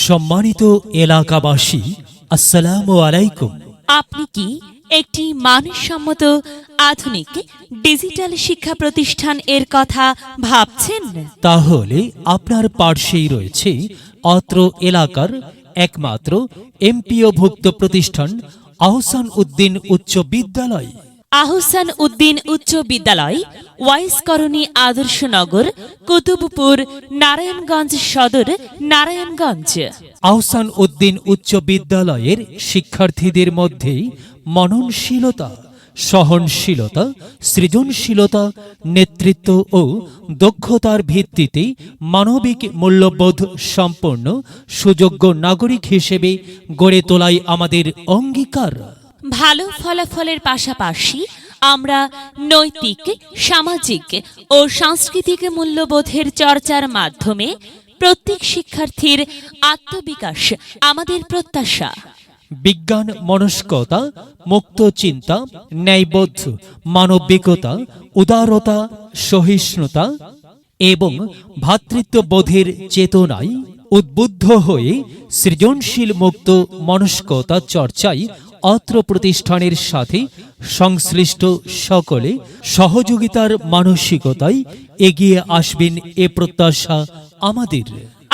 সম্মানিত এলাকাবাসী, আসসালামু আলাইকুম। আপনি কি একটি মানসম্মত আধুনিক ডিজিটাল শিক্ষা প্রতিষ্ঠান এর কথা ভাবছেন? তাহলে আপনার পার্শ্বেই রয়েছে অত্র এলাকার একমাত্র এমপিওভুক্ত প্রতিষ্ঠান আহসান উদ্দিন উচ্চ বিদ্যালয়। আহসান উদ্দিন উচ্চ বিদ্যালয়, ওয়াইস কলোনি, আদর্শনগর, কুতুবপুর, নারায়ণগঞ্জ সদর, নারায়ণগঞ্জ। আহসান উদ্দিন উচ্চ বিদ্যালয়ের শিক্ষার্থীদের মধ্যে মননশীলতা, সহনশীলতা, সৃজনশীলতা, নেতৃত্ব ও দক্ষতার ভিত্তিতে মানবিক মূল্যবোধ সম্পন্ন সুযোগ্য নাগরিক হিসেবে গড়ে তোলাই আমাদের অঙ্গীকার। ভালো ফলাফলের পাশাপাশি আমরা নৈতিক, সামাজিক ও সাংস্কৃতিক মূল্যবোধের চর্চার মাধ্যমে প্রত্যেক শিক্ষার্থীর আত্মবিকাশ আমাদের প্রত্যাশা। বিজ্ঞান মনস্কতা, মুক্ত চিন্তা, ন্যায়বোধ, মানবিকতা, উদারতা, সহিষ্ণুতা এবং ভ্রাতৃত্ববোধের চেতনায় উদ্বুদ্ধ হয়ে সৃজনশীল মুক্ত মনস্কতা চর্চায় অত্র প্রতিষ্ঠানের সাথে সংশ্লিষ্ট সকলে সহযোগিতার মানসিকতায় এগিয়ে আসবেন এ প্রত্যাশা আমাদের।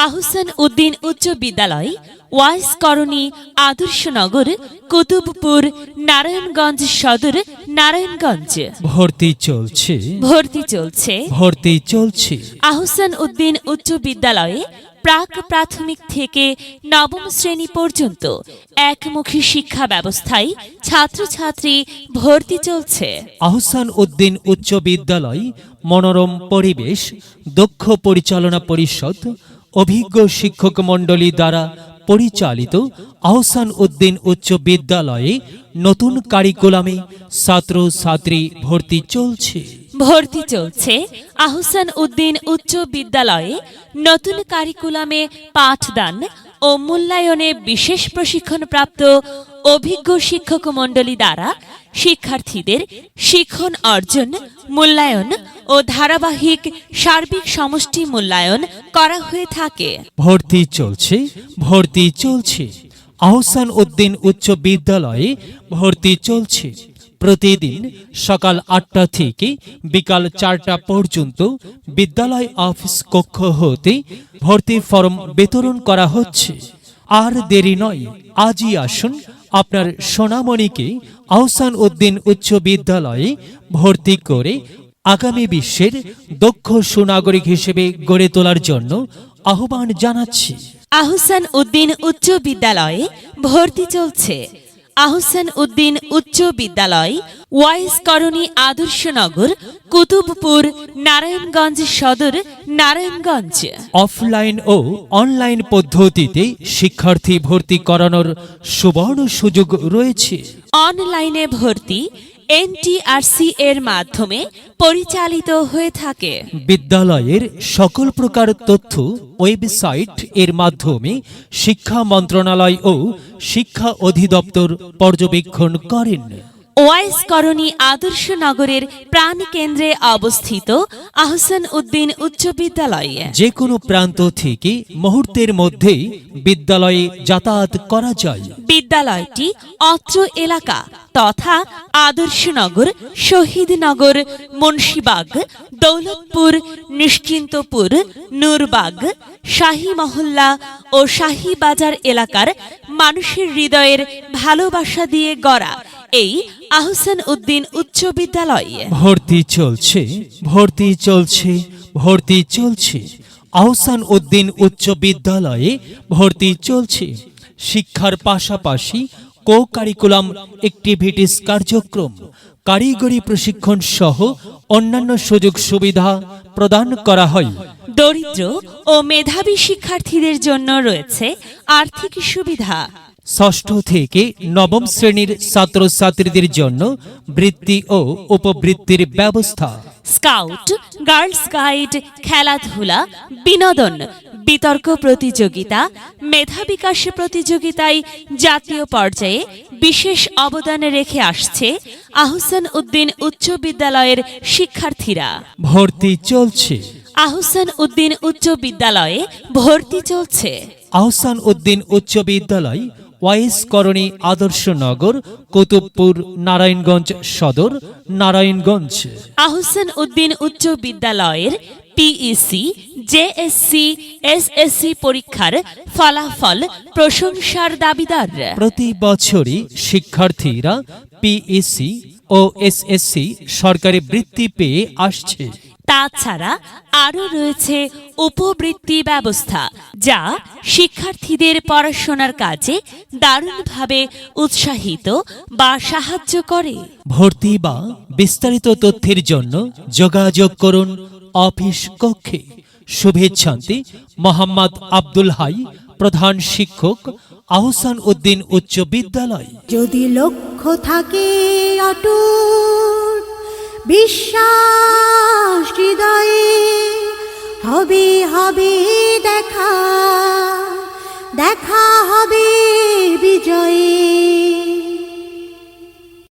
আহসান উদ্দিন উচ্চ বিদ্যালয়, ওয়াইস কলোনি, আদর্শনগর, কুতুবপুর, নারায়ণগঞ্জ সদর, নারায়ণগঞ্জ। ভর্তি চলছে, ভর্তি চলছে, ভর্তি চলছে। আহসান উদ্দিন উচ্চ বিদ্যালয়ে প্রাক প্রাথমিক থেকে নবম শ্রেণী পর্যন্ত একমুখী শিক্ষা ব্যবস্থায় ছাত্রছাত্রী ভর্তি চলছে। আহসান উদ্দিন উচ্চ বিদ্যালয় মনোরম পরিবেশ, দক্ষ পরিচালনা পরিষদ, অভিজ্ঞ শিক্ষক মণ্ডলী দ্বারা পরিচালিত আহসান উদ্দিন উচ্চ বিদ্যালয়ে নতুন কারিকুলামে ছাত্রছাত্রী ভর্তি চলছে। ভর্তি চলছে আহসান উদ্দিন উচ্চ বিদ্যালয়ে নতুন কারিকুলামে পাঠদান ও মূল্যায়নে বিশেষ প্রশিক্ষণপ্রাপ্ত অভিজ্ঞ শিক্ষক মণ্ডলী দ্বারা শিক্ষার্থীদের শিখন অর্জন, মূল্যায়ন ও ধারাবাহিক সার্বিক সমষ্টি মূল্যায়ন করা হয়ে থাকে। ভর্তি চলছে, ভর্তি চলছে। আহসান উদ্দিন উচ্চ বিদ্যালয়ে ভর্তি চলছে। প্রতিদিন সকাল 8টা থেকে বিকাল 4টা পর্যন্ত বিদ্যালয় অফিস কক্ষ হতে ভর্তি ফরম বিতরণ করা হচ্ছে। আর দেরি নয়, আজই আসুন আপনার সোনামণিকে আহসান উদ্দিন উচ্চ বিদ্যালয়ে ভর্তি করে আগামী বিশ্বের দক্ষ সুনাগরিক হিসেবে গড়ে তোলার জন্য আহ্বান জানাচ্ছি। আহসান উদ্দিন উচ্চ বিদ্যালয়ে ভর্তি চলছে। আহসান উদ্দিন উচ্চ বিদ্যালয়, ওয়াইস কলোনি, আদর্শনগর, কুতুবপুর, নারায়ণগঞ্জ সদর, নারায়ণগঞ্জ। অফলাইন ও অনলাইন পদ্ধতিতে শিক্ষার্থী ভর্তি করানোর সুবর্ণ সুযোগ রয়েছে। অনলাইনে ভর্তি এনটিআরসি এর মাধ্যমে পরিচালিত হয়ে থাকে। বিদ্যালয়ের সকল প্রকার তথ্য ওয়েবসাইট এর মাধ্যমে শিক্ষা মন্ত্রণালয় ও শিক্ষা অধিদপ্তর পর্যবেক্ষণ করেন। ওয়াইস কলোনি, আদর্শনগরের প্রাণকেন্দ্রে অবস্থিত আহসান উদ্দিন উচ্চ বিদ্যালয় যে কোনো প্রান্ত থেকে মুহূর্তের মধ্যেই বিদ্যালয়ে যাতায়াত করা যায়। বিদ্যালয়টি অত্র এলাকা তথা আদর্শনগর, শহীদনগর, মুন্সিবাগ, দৌলতপুর, নিশ্চিন্তপুর, নূরবাগ, শাহী মহল্লা ও শাহী বাজার এলাকার মানুষের হৃদয়ের ভালোবাসা দিয়ে গড়া এই আহসান উদ্দিন উচ্চ বিদ্যালয়। ভর্তি চলছে, ভর্তি চলছে, ভর্তি চলছে। আহসান উদ্দিন উচ্চ বিদ্যালয়ে ভর্তি চলছে। শিক্ষার পাশাপাশি কো কারিকুলাম অ্যাক্টিভিটিস কার্যক্রম, কারিগরি প্রশিক্ষণ সহ অন্যান্য সুযোগ সুবিধা প্রদান করা হয়। দরিদ্র ও মেধাবী শিক্ষার্থীদের জন্য রয়েছে আর্থিক সুবিধা। ষষ্ঠ থেকে নবম শ্রেণীর ছাত্রছাত্রীদের জন্য বৃত্তি ও উপবৃত্তির ব্যবস্থা। স্কাউট, গার্লস গাইড, খেলাধুলা, বিনোদন, বিতর্ক প্রতিযোগিতা, মেধা বিকাশ প্রতিযোগিতায় জাতীয় পর্যায়ে বিশেষ অবদান রেখে আসছে আহসান উদ্দিন উচ্চ বিদ্যালয়ের শিক্ষার্থীরা। ভর্তি চলছে। আহসান উদ্দিন উচ্চ বিদ্যালয়ে ভর্তি চলছে। আহসান উদ্দিন উচ্চ বিদ্যালয় ওয়াইস করণী আদর্শনগর, কুতুবপুর, নারায়ণগঞ্জ সদর, নারায়ণগঞ্জ। আহসান উদ্দিন উচ্চ বিদ্যালয়ের পিইসি, জেএসসি, এসএসসি পরীক্ষার ফলাফল প্রশংসার দাবিদার। প্রতি বছরই শিক্ষার্থীরা পিইসি ও এসএসসি সরকারি বৃত্তি পেয়ে আসছে। তাছাড়া আরও রয়েছে উপবৃত্তি ব্যবস্থা, যা শিক্ষার্থীদের পড়াশোনার কাজে দারুণভাবে উৎসাহিত বা সাহায্য করে। ভর্তি বা বিস্তারিত তথ্যের জন্য যোগাযোগ করুন অফিস কক্ষে। শুভেচ্ছান্তি মোহাম্মদ আব্দুল হাই, প্রধান শিক্ষক, আহসান উদ্দিন উচ্চ বিদ্যালয়। যদি লক্ষ্য থাকে অটুট, বিশ্বাস হৃদয়ে, হবে হবে দেখা, দেখা হবে বিজয়।